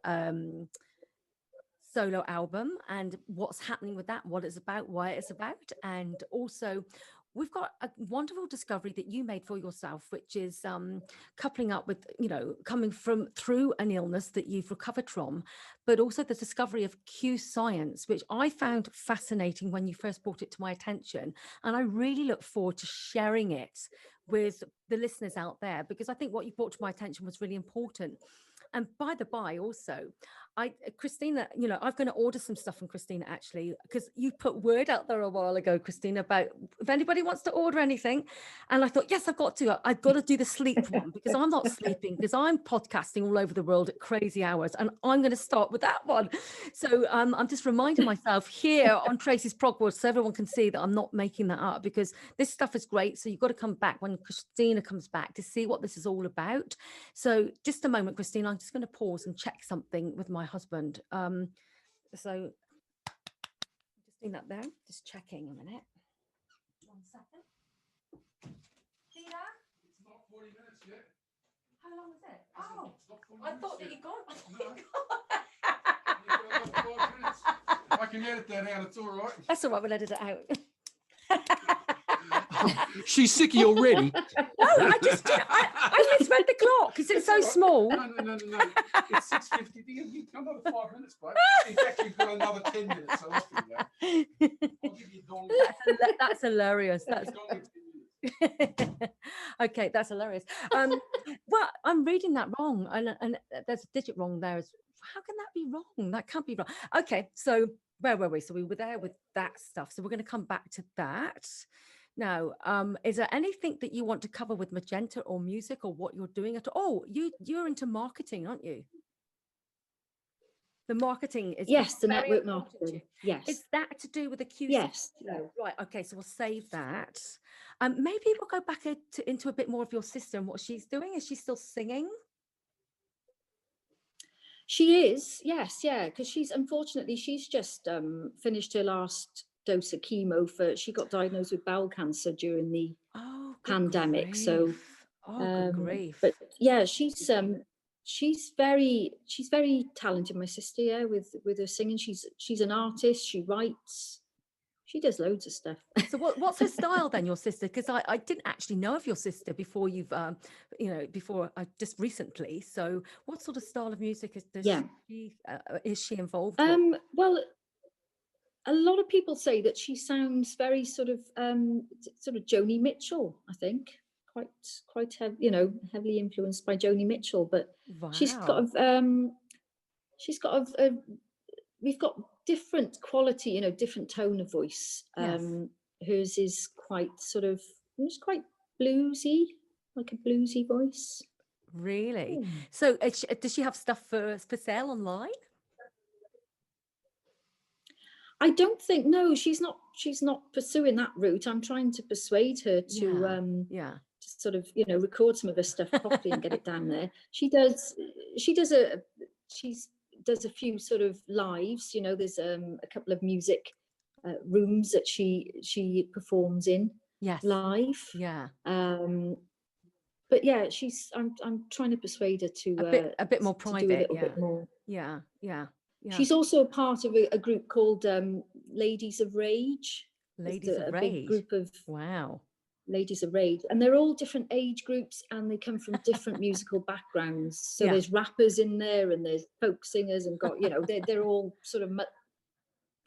solo album and what's happening with that, what it's about, why it's about. And also we've got a wonderful discovery that you made for yourself, which is coupling up with, you know, coming through an illness that you've recovered from, but also the discovery of Q science, which I found fascinating when you first brought it to my attention. And I really look forward to sharing it with the listeners out there, because I think what you brought to my attention was really important. And by the by, also, Christina, you know, I'm going to order some stuff from Christina, actually, because you put word out there a while ago, Christina, about if anybody wants to order anything. And I thought, yes, I've got to do the sleep one, because I'm not sleeping, because I'm podcasting all over the world at crazy hours. And I'm going to start with that one. So I'm just reminding myself here on Tracy's Prog World, so everyone can see that I'm not making that up, because this stuff is great. So you've got to come back when Christina comes back to see what this is all about. So just a moment, Christina, I'm just going to pause and check something with my husband. So just doing that there, just checking a minute. 1 second. Peter? It's not 40 minutes yet. How long is it? Oh, I thought that you'd gone. No. You've got another 5 minutes. I can edit that out, it's all right. That's all right, we'll edit it out. She's sicky already. No, I misread the clock because it's so small. No. It's 6:50. You've got another 5 minutes, babe. In fact, you've got another 10 minutes. So off you go. I'll give you a dong. That's hilarious. That's okay. That's hilarious. Well, I'm reading that wrong, and there's a digit wrong there. How can that be wrong? That can't be wrong. Okay, so where were we? So we were there with that stuff. So we're going to come back to that. Now, is there anything that you want to cover with Magenta or music or what you're doing at all? Oh, you're into marketing, aren't you? The marketing is the network marketing. Yes. Is that to do with the Q? Yes. No. Right. Okay. So we'll save that. Maybe we'll go back into a bit more of your sister and what she's doing. Is she still singing? She is. Yes. Yeah. Because she's just finished her last dose of chemo she got diagnosed with bowel cancer during the pandemic. Grief. So, good grief. But yeah, she's very talented, my sister. Yeah, with her singing, she's an artist. She writes. She does loads of stuff. So what's her style then, your sister? Because I didn't actually know of your sister before just recently. So what sort of style of music is she involved with? Well, a lot of people say that she sounds very sort of Joni Mitchell. I think quite heavily influenced by Joni Mitchell. But wow. We've got different quality, different tone of voice. Yes. Hers is quite quite bluesy, like a bluesy voice. Really? So does she have stuff for sale online? I don't think, no, she's not pursuing that route. I'm trying to persuade her to sort of, record some of her stuff properly and get it down there. She does a few sort of lives, there's a couple of music rooms that she performs in live. Yeah. But yeah, I'm trying to persuade her to a bit more private, to do a little bit more. Yeah. She's also a part of a group called Ladies of Rage. Ladies of Rage. A big group of Ladies of Rage, and they're all different age groups, and they come from different musical backgrounds. So there's rappers in there, and there's folk singers, and they're all sort of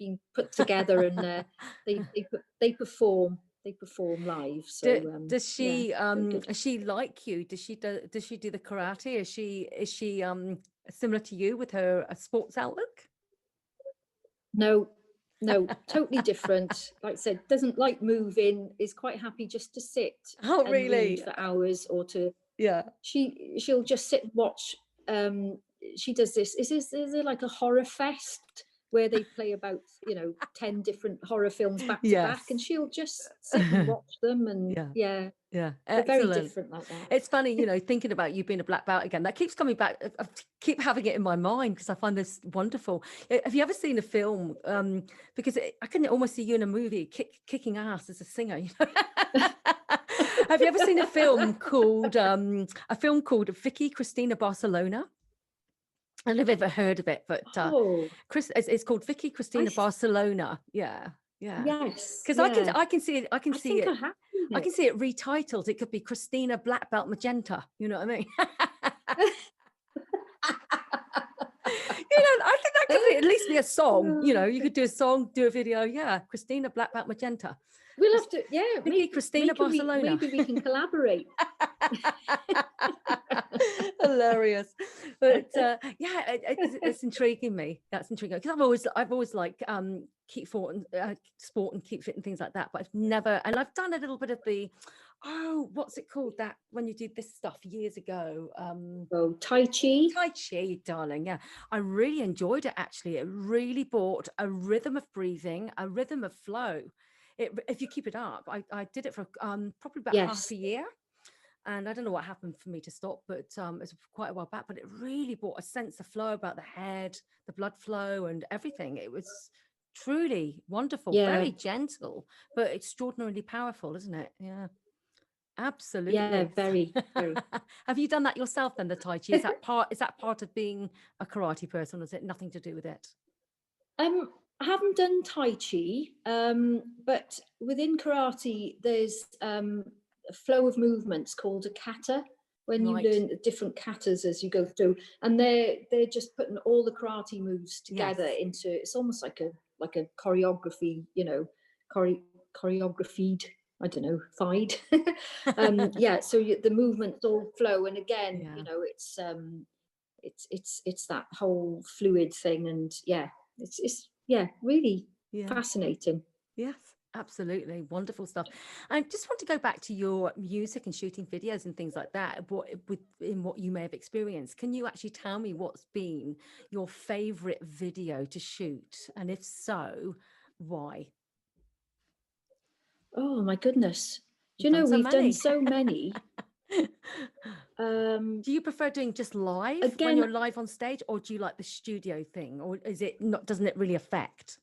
being put together, and they perform live. So does she is she like you? Does she do the karate? Is she similar to you with her sports outlook? No, totally different. Like I said, doesn't like moving, is quite happy just to sit and read for hours, or to she'll just sit and watch. She does this. Is there like a horror fest where they play about, 10 different horror films back to Yes. back, and she'll just sit and watch them, and Yeah, they're very excellent. different like that. It's funny, thinking about you being a black belt again, that keeps coming back. I keep having it in my mind because I find this wonderful. Have you ever seen a film? Because I can almost see you in a movie kicking ass as a singer. Have you ever seen a film called Vicky Cristina Barcelona? I don't know if you've ever heard of it, but it's called Vicky Cristina Barcelona. Yeah. Yes. Because I can see it. I can see it retitled. It could be Christina Black Belt Magenta. You know what I mean? I think that could at least be a song. You could do a song, do a video. Yeah, Christina Black Belt Magenta. We'll have to, Vicky Cristina Barcelona. Maybe we can collaborate. Hilarious. But it's intriguing me. That's intriguing because I've always like keep sport and keep fit and things like that, but I've never, and I've done a little bit of the what's it called, that when you did this stuff years ago, Tai Chi, darling. Yeah, I really enjoyed it. Actually, it really brought a rhythm of breathing, a rhythm of flow. If you keep it up, I did it for probably about half a year. And I don't know what happened for me to stop, but it was quite a while back. But it really brought a sense of flow about the head, the blood flow and everything. It was truly wonderful, very gentle, but extraordinarily powerful, isn't it? Yeah, absolutely. Yeah, very, very. Have you done that yourself then, the Tai Chi? Is that part of being a karate person, or is it nothing to do with it? I haven't done Tai Chi, but within karate, there's a flow of movements called a kata, when you learn the different katas as you go through, and they're just putting all the karate moves together into, it's almost like a choreography, choreographed, I don't know, fied. So the movements all flow, and again, it's that whole fluid thing, and it's really fascinating. Yes, absolutely. Wonderful stuff. I just want to go back to your music and shooting videos and things like that, in what you may have experienced. Can you actually tell me what's been your favorite video to shoot? And if so, why? Oh my goodness. Do you know, we've done so many. Do you prefer doing just live when you're live on stage, or do you like the studio thing, or is it not, doesn't it really affect?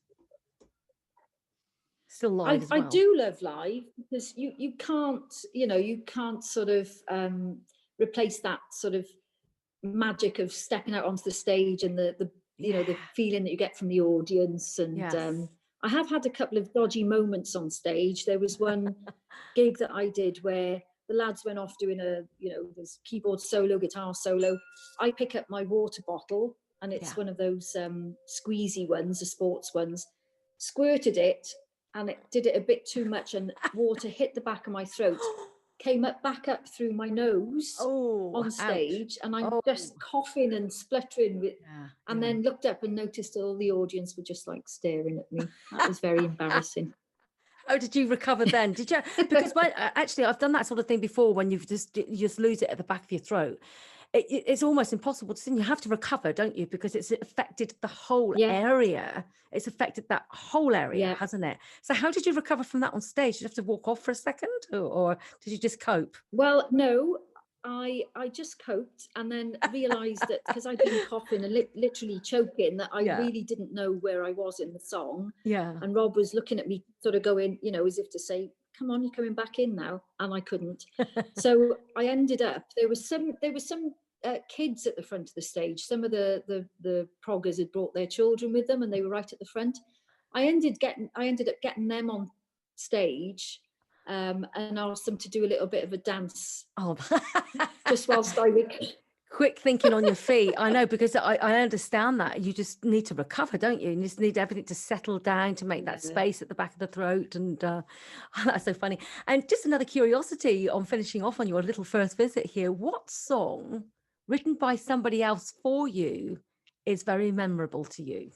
Still live as well. I do love live, because you can't sort of replace that sort of magic of stepping out onto the stage and the feeling that you get from the audience. And I have had a couple of dodgy moments on stage. There was one gig that I did where the lads went off doing this keyboard solo, guitar solo. I pick up my water bottle, and it's one of those squeezy ones, the sports ones, squirted it, and it did it a bit too much, and water hit the back of my throat, came back up through my nose on stage, and I'm just coughing and spluttering and then looked up and noticed that all the audience were just like staring at me. That was very embarrassing. How did you recover then? Did you? Because actually, I've done that sort of thing before, when you just lose it at the back of your throat. It's almost impossible to sing. You have to recover, don't you? Because it's affected the whole area. It's affected that whole area, hasn't it? So how did you recover from that on stage? Did you have to walk off for a second, or did you just cope? Well, no, I just coped, and then realised that because I'd been coughing and literally choking, that I really didn't know where I was in the song. Yeah. And Rob was looking at me, sort of going, as if to say, "Come on, you're coming back in now," and I couldn't. So I ended up. There was some kids at the front of the stage. Some of the proggers had brought their children with them, and they were right at the front. I ended up getting them on stage, and asked them to do a little bit of a dance. Just whilst I quick thinking on your feet. I know, because I understand that. You just need to recover, don't you? You just need everything to settle down, to make that space at the back of the throat. And that's so funny. And just another curiosity on finishing off on your little first visit here. What song written by somebody else for you is very memorable to you?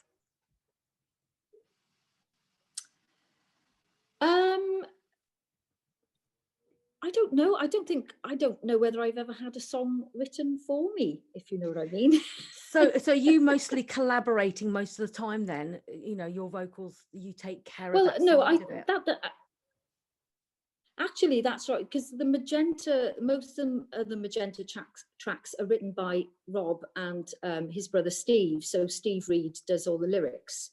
I don't know. I don't know whether I've ever had a song written for me, if you know what I mean. So you mostly collaborating most of the time then, you know, your vocals, you take care of Well, that no, side of it. Actually, that's right, because the Magenta, most of the Magenta tracks are written by Rob and his brother Steve. So Steve Reed does all the lyrics.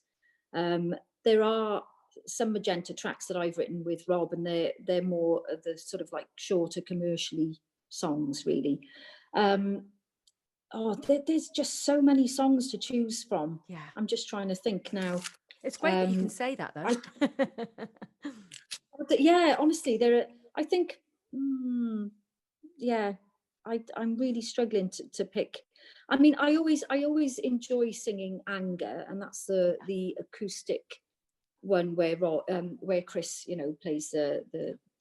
There are some Magenta tracks that I've written with Rob, and they're more of the sort of like shorter commercially songs, really. There's just so many songs to choose from. Yeah, I'm just trying to think now. it's great that you can say that though. Yeah, honestly, there are, I think, yeah, I'm really struggling to pick. I mean, I always enjoy singing Anger, and that's the acoustic one where Chris, you know, plays the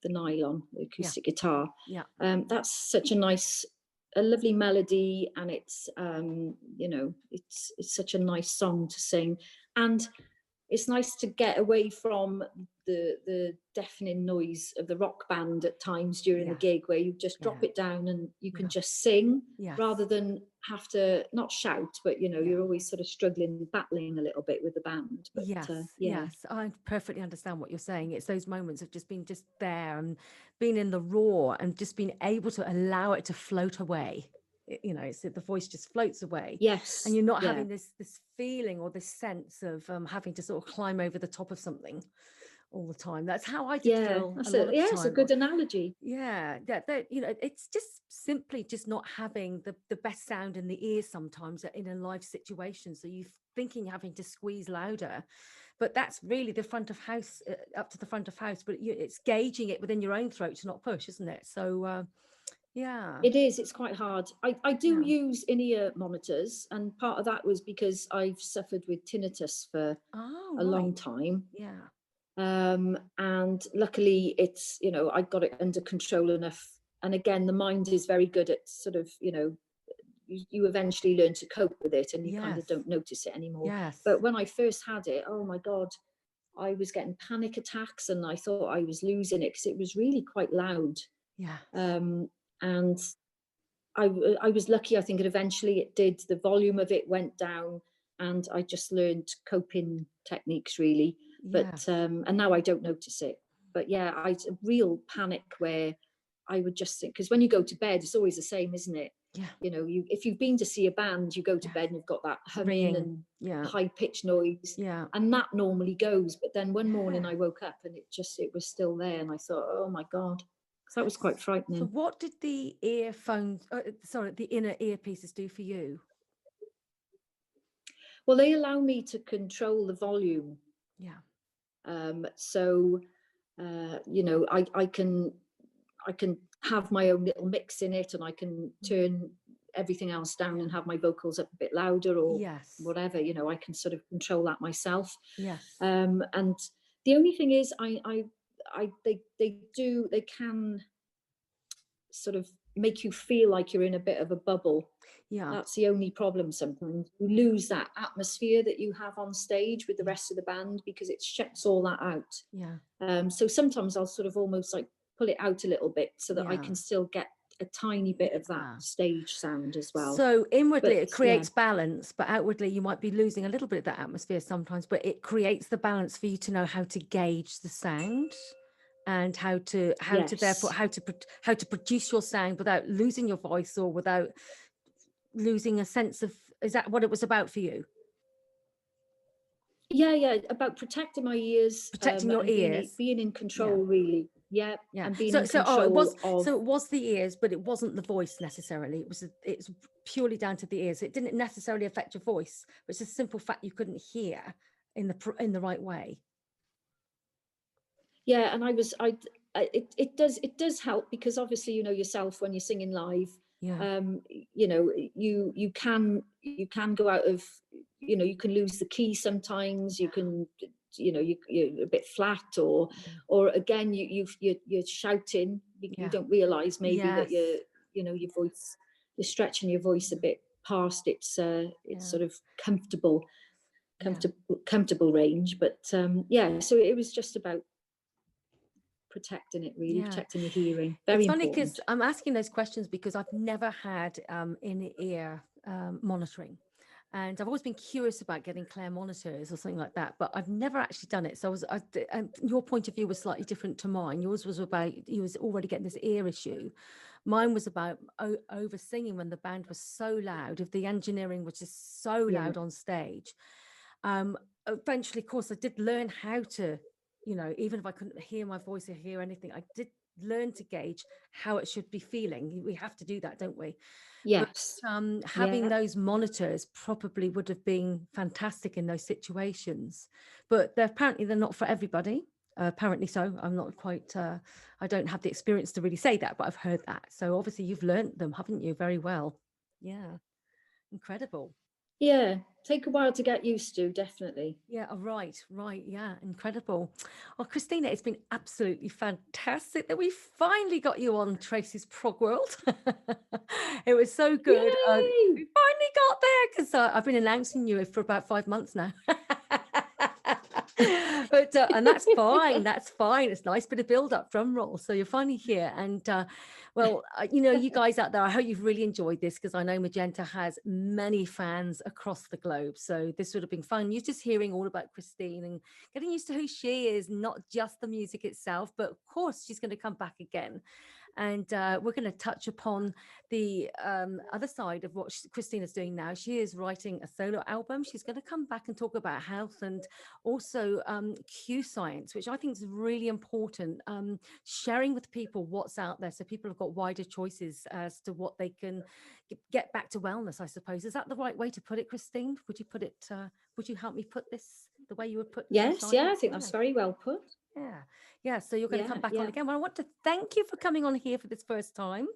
nylon, the acoustic guitar. Yeah. That's such a lovely melody, and it's you know, it's such a nice song to sing, and it's nice to get away from the deafening noise of the rock band at times during the gig, where you just drop it down and you can just sing, rather than have to not shout, but you know, you're always sort of struggling, battling a little bit with the band. But, yes, I perfectly understand what you're saying. It's those moments of just being just there and being in the raw and just being able to allow it to float away. You know, it's the voice just floats away. Yes, and you're not having this feeling or this sense of having to sort of climb over the top of something all the time. That's how I did feel a lot of the time. It's a good analogy. Yeah, that you know, it's just simply just not having the best sound in the ears sometimes in a live situation. So you're thinking having to squeeze louder, but that's really the front of house, up to the front of house. But it's gauging it within your own throat to not push, isn't it? So yeah, it is. It's quite hard. I do use in-ear monitors, and part of that was because I've suffered with tinnitus for a long time. Yeah. And luckily it's, you know, I got it under control enough. And again, the mind is very good at sort of, you know, you eventually learn to cope with it, and you kind of don't notice it anymore. But when I first had it, oh my God, I was getting panic attacks, and I thought I was losing it because it was really quite loud. And I was lucky. I think eventually it did. The volume of it went down, and I just learned coping techniques, really. But and now I don't notice it. But yeah, I a real panic where I would just think, because when you go to bed, it's always the same, isn't it? You know, if you've been to see a band, you go to bed and you've got that humming and high pitched noise, and that normally goes. But then one morning I woke up and it was still there, and I thought, oh my God. So that was quite frightening. So what did the earphones, the inner earpieces do for you? Well, they allow me to control the volume. So, you know, I can have my own little mix in it, and I can turn everything else down and have my vocals up a bit louder or whatever. You know, I can sort of control that myself. And the only thing is, they can sort of make you feel like you're in a bit of a bubble. That's the only problem. Sometimes you lose that atmosphere that you have on stage with the rest of the band, because it shuts all that out. So sometimes I'll sort of almost like pull it out a little bit so that I can still get a tiny bit of that stage sound as well. So inwardly it creates balance, but outwardly you might be losing a little bit of that atmosphere sometimes, but it creates the balance for you to know how to gauge the sound and how to produce your sound without losing your voice or without losing a sense of, is that what it was about for you? About protecting my ears, protecting your ears, being in control, really. And being in control. So it was the ears, but it wasn't the voice necessarily. It's purely down to the ears. It didn't necessarily affect your voice, but it's a simple fact you couldn't hear in the right way. And it does help, because obviously, you know yourself, when you're singing live, you know, you can go out of, you know, you can lose the key sometimes. You can, you know, you're a bit flat, or again you're shouting. You don't realize maybe that you know, your voice, you're stretching your voice a bit past its sort of comfortable range. But so it was just about protecting it, really, protecting the hearing. Very it's funny important. because I'm asking those questions because I've never had in-ear monitoring. And I've always been curious about getting Claire monitors or something like that, but I've never actually done it. So and your point of view was slightly different to mine. Yours was about, you was already getting this ear issue. Mine was about over singing when the band was so loud. If the engineering was just so Yeah. loud on stage, eventually, of course, I did learn how to, even if I couldn't hear my voice or hear anything, I did learn to gauge how it should be feeling. We have to do that, don't we? But Yes. having Yeah. those monitors probably would have been fantastic in those situations. But they're not for everybody. Apparently so. I'm not quite, I don't have the experience to really say that, but I've heard that. So obviously you've learnt them, haven't you? Very well. Yeah. Incredible. Yeah. Take a while to get used to, definitely. Yeah, right. Yeah, incredible. Well, Christina, it's been absolutely fantastic that we finally got you on Tracy's Prog World. It was so good. Yay! We finally got there because I've been announcing you for about 5 months now. But and that's fine. That's fine. It's a nice bit of build up, drum roll. So you're finally here, and you guys out there, I hope you've really enjoyed this because I know Magenta has many fans across the globe. So this would have been fun. You're just hearing all about Christine and getting used to who she is, not just the music itself, but of course she's going to come back again. And we're going to touch upon the other side of what Christina's doing now. She is writing a solo album. She's going to come back and talk about health and also Q science, which I think is really important. Sharing with people what's out there so people have got wider choices as to what they can get back to wellness, I suppose. Is that the right way to put it, Christine? Would you put it, would you help me put this the way you would put Q Yes. Yeah. I science? think that's very well put. Yeah. So you're going to come back on Yeah. again. Well, I want to thank you for coming on here for this first time.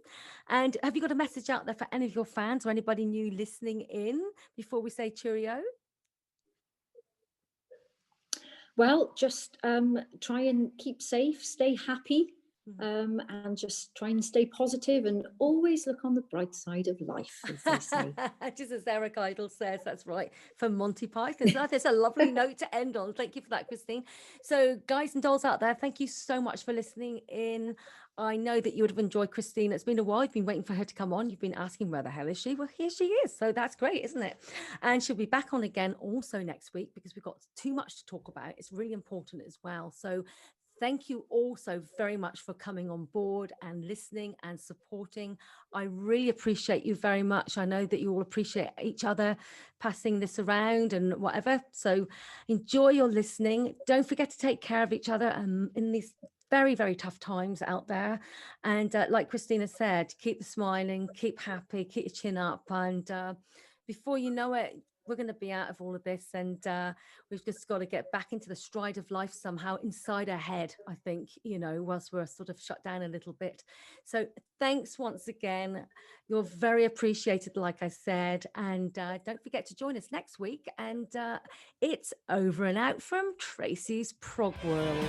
And have you got a message out there for any of your fans or anybody new listening in before we say cheerio? Well, just try and keep safe, stay happy, and just try and stay positive and always look on the bright side of life, as they say. Just as Eric Idle says, that's right, from Monty Python. So that's a lovely note to end on. Thank you for that, Christine. So guys and dolls out there, thank you so much for listening in. I know that you would have enjoyed Christine. It's been a while. You've been waiting for her to come on. You've been asking where the hell is she? Well, here she is. So that's great, isn't it? And she'll be back on again also next week because we've got too much to talk about. It's really important as well. So thank you all so very much for coming on board and listening and supporting. I really appreciate you very much. I know that you all appreciate each other passing this around and whatever. So enjoy your listening. Don't forget to take care of each other in these very, very tough times out there. And like Christina said, keep the smiling, keep happy, keep your chin up. And before you know it, we're going to be out of all of this, and we've just got to get back into the stride of life somehow inside our head, I think, whilst we're sort of shut down a little bit. So thanks once again. You're very appreciated, like I said, and don't forget to join us next week. And it's over and out from Tracy's Prog World.